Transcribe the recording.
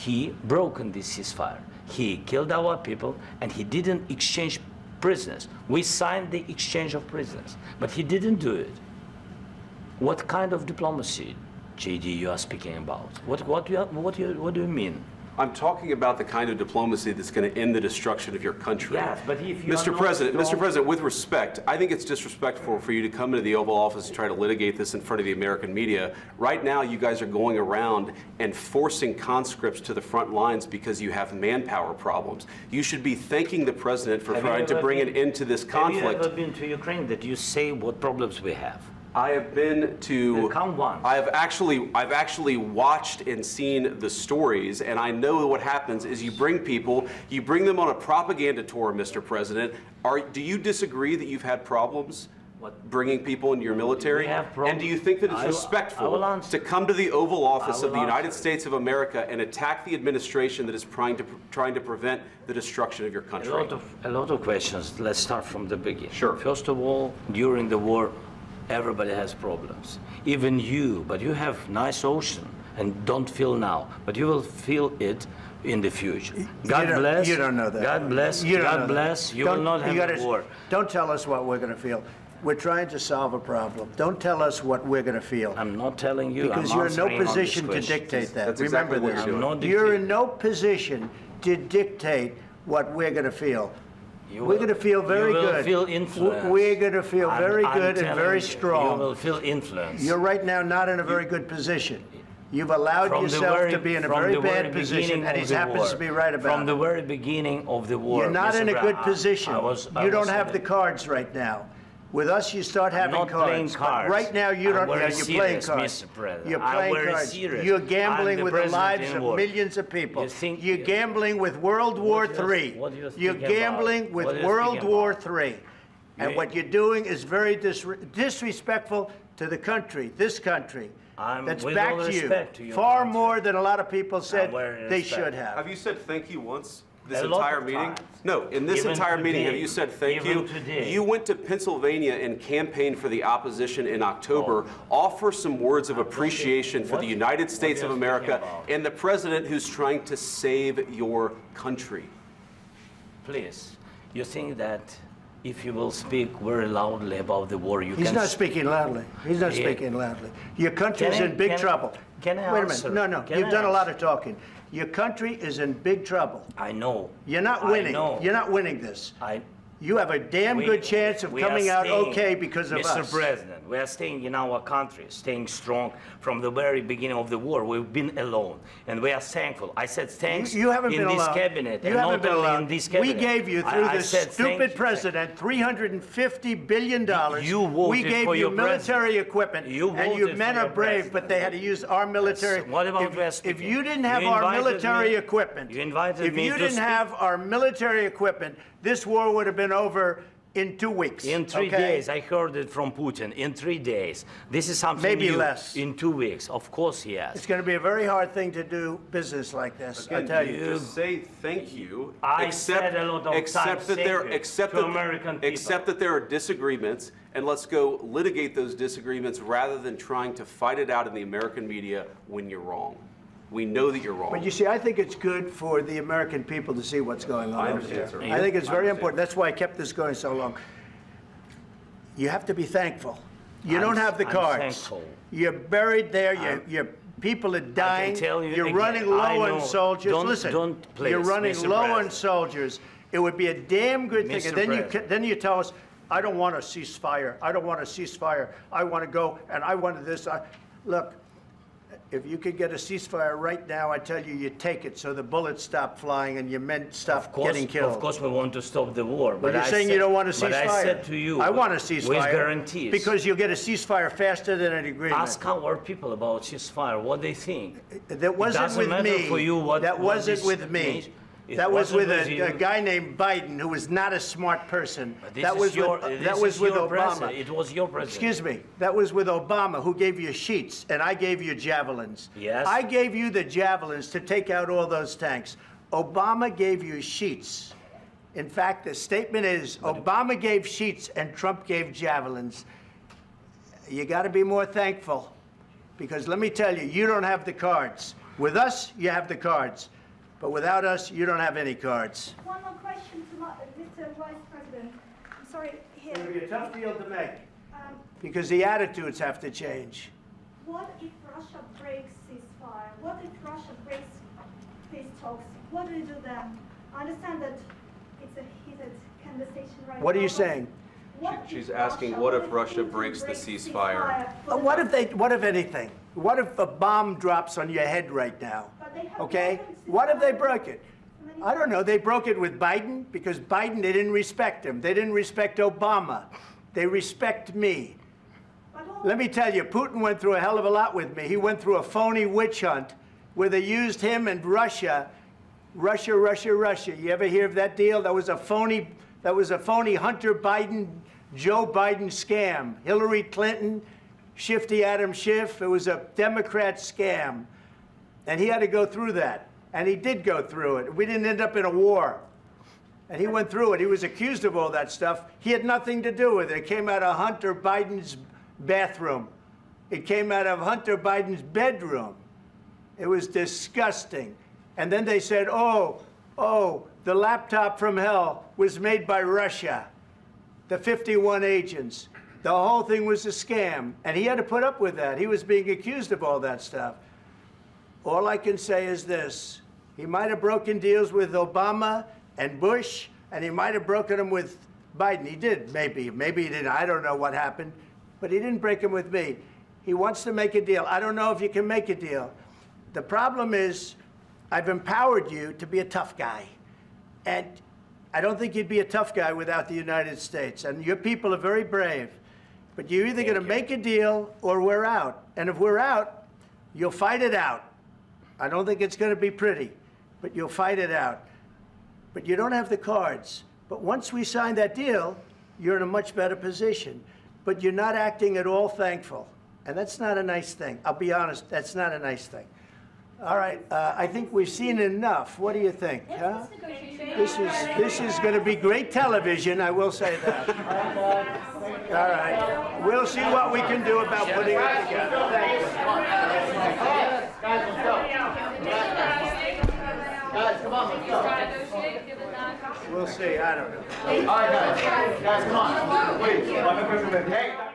he broken this ceasefire. He killed our people, and he didn't exchange prisoners. We signed the exchange of prisoners, but he didn't do it. What kind of diplomacy, JD, you are speaking about? What do you mean? I'm talking about the kind of diplomacy that's going to end the destruction of your country. Yes, but if you Mr. President, with respect, I think it's disrespectful for you to come into the Oval Office and try to litigate this in front of the American media. Right now, you guys are going around and forcing conscripts to the front lines because you have manpower problems. You should be thanking the President for trying to bring an end to this conflict. Have you ever been to Ukraine that you say what problems we have? I have been to. Count once. I've actually watched and seen the stories, and I know what happens is you bring them on a propaganda tour, Mr. President. Do you disagree that you've had problems bringing people into your military? And do you think that it's respectful to come to the Oval Office of the United States of America and attack the administration that is trying to prevent the destruction of your country? A lot of questions. Let's start from the beginning. Sure. First of all, during the war, everybody has problems, even you, but you have nice ocean and don't feel now, but you will feel it in the future. God bless. You don't know that. God bless. God bless. You will not have a war. Don't tell us what we're going to feel. We're trying to solve a problem. Don't tell us what we're going to feel. I'm not telling you. Because you're in no position to dictate that. That's Remember exactly this. You're in no position to dictate what we're going to feel. We're going to feel very good. You will feel influence. We're going to feel very good and very strong. You will feel influence. You're right now not in a very good position. You've allowed yourself to be in a very bad position, and he happens to be right about it. From the very beginning of the war. You're not in a good position. You don't have the cards right now. With us, you start having cards. I'm not playing cards. Right now, you don't. You're playing cards. Mr. President. You're playing cards. Serious. You're gambling with the lives of millions of people. You're gambling with World War III. You're gambling with World War III. And what you're doing is very disrespectful to the country, this country. That's back to you. Far more than a lot of people said they should have. Have you said thank you once? This entire meeting? No, in this entire meeting, have you said thank you? You went to Pennsylvania and campaigned for the opposition in October. Offer some words of appreciation for the United States of America and the president who's trying to save your country. Please, you think that if you will speak very loudly about the war, you can... He's not speaking loudly. He's not speaking loudly. Your country is in big trouble. Can I answer? Wait a minute. No. You've done a lot of talking. Your country is in big trouble. I know. You're not winning. You're not winning this. You have a damn good chance of coming out okay because of us. Mr. President, we are staying in our country, staying strong from the very beginning of the war. We've been alone, and we are thankful. I said thanks you haven't been in this alone. cabinet, you and haven't not been only alone. in this cabinet. We gave you, through this stupid president, $350 billion. You voted we gave for you your military equipment, you and your men are brave, but they had to use our military. What about if you didn't have our military equipment, if you didn't have our military equipment, this war would have been over in 2 weeks. In 3 days. I heard it from Putin. In 3 days. This is something maybe new. Less. In 2 weeks. Of course, yes. It's going to be a very hard thing to do business like this. Again, I tell you. Just say thank you. I said a lot of except that there are disagreements, and let's go litigate those disagreements rather than trying to fight it out in the American media when you're wrong. We know that you're wrong. But you see, I think it's good for the American people to see what's going on. I understand, sir. I think it's very important. That's why I kept this going so long. You have to be thankful. You don't have the cards. Thankful. You're buried there. Your people are dying. I can tell you you're again, running low on soldiers. Listen, you're running Mr. low President. on soldiers. It would be a damn good thing. Mr. And then you tell us, I don't want a ceasefire. I don't want a ceasefire. I want to go, and I want this. Look. If you could get a ceasefire right now, I tell you, you take it so the bullets stop flying and your men stop getting killed. Of course, we want to stop the war. But you're saying you don't want a ceasefire. But I said to you, I want a ceasefire. With guarantees. Because you'll get a ceasefire faster than an agreement. Ask our people about ceasefire, what they think. That wasn't with me. For you what, that wasn't with me. That was with a guy named Biden, who was not a smart person. That was with Obama. It was your president. Excuse me. That was with Obama, who gave you sheets, and I gave you javelins. Yes. I gave you the javelins to take out all those tanks. Obama gave you sheets. In fact, the statement is Obama gave sheets and Trump gave javelins. You got to be more thankful, because let me tell you, you don't have the cards. With us, you have the cards. But without us, you don't have any cards. One more question to Mr. Vice President. I'm sorry, here. It'll be a tough deal to make. Because the attitudes have to change. What if Russia breaks ceasefire? What if Russia breaks peace talks? What do you do then? I understand that it's a heated conversation right now. What are you saying? She's asking, what if Russia breaks the ceasefire? What if anything? What if a bomb drops on your head right now? Okay? What if they broke it? I don't know. They broke it with Biden because Biden, they didn't respect him. They didn't respect Obama. They respect me. Let me tell you, Putin went through a hell of a lot with me. He went through a phony witch hunt where they used him and Russia. Russia. You ever hear of that deal? That was a phony Hunter Biden, Joe Biden scam. Hillary Clinton, Shifty Adam Schiff. It was a Democrat scam. And he had to go through that. And he did go through it. We didn't end up in a war. And he went through it. He was accused of all that stuff. He had nothing to do with it. It came out of Hunter Biden's bathroom. It came out of Hunter Biden's bedroom. It was disgusting. And then they said, oh, the laptop from hell was made by Russia, the 51 agents. The whole thing was a scam. And he had to put up with that. He was being accused of all that stuff. All I can say is this. He might have broken deals with Obama and Bush, and he might have broken them with Biden. He did, maybe. Maybe he didn't. I don't know what happened. But he didn't break them with me. He wants to make a deal. I don't know if you can make a deal. The problem is I've empowered you to be a tough guy. And I don't think you'd be a tough guy without the United States. And your people are very brave. But you're either going to make a deal or we're out. And if we're out, you'll fight it out. I don't think it's going to be pretty, but you'll fight it out. But you don't have the cards. But once we sign that deal, you're in a much better position. But you're not acting at all thankful. And that's not a nice thing. I'll be honest, that's not a nice thing. All right, I think we've seen enough. What do you think? Huh? This is going to be great television, I will say that. All right. We'll see what we can do about putting it together. Thank you. Guys, let's go. Guys, come on, let's go. We'll see. I don't know. All right, guys. Guys, come on. Wait. Hey.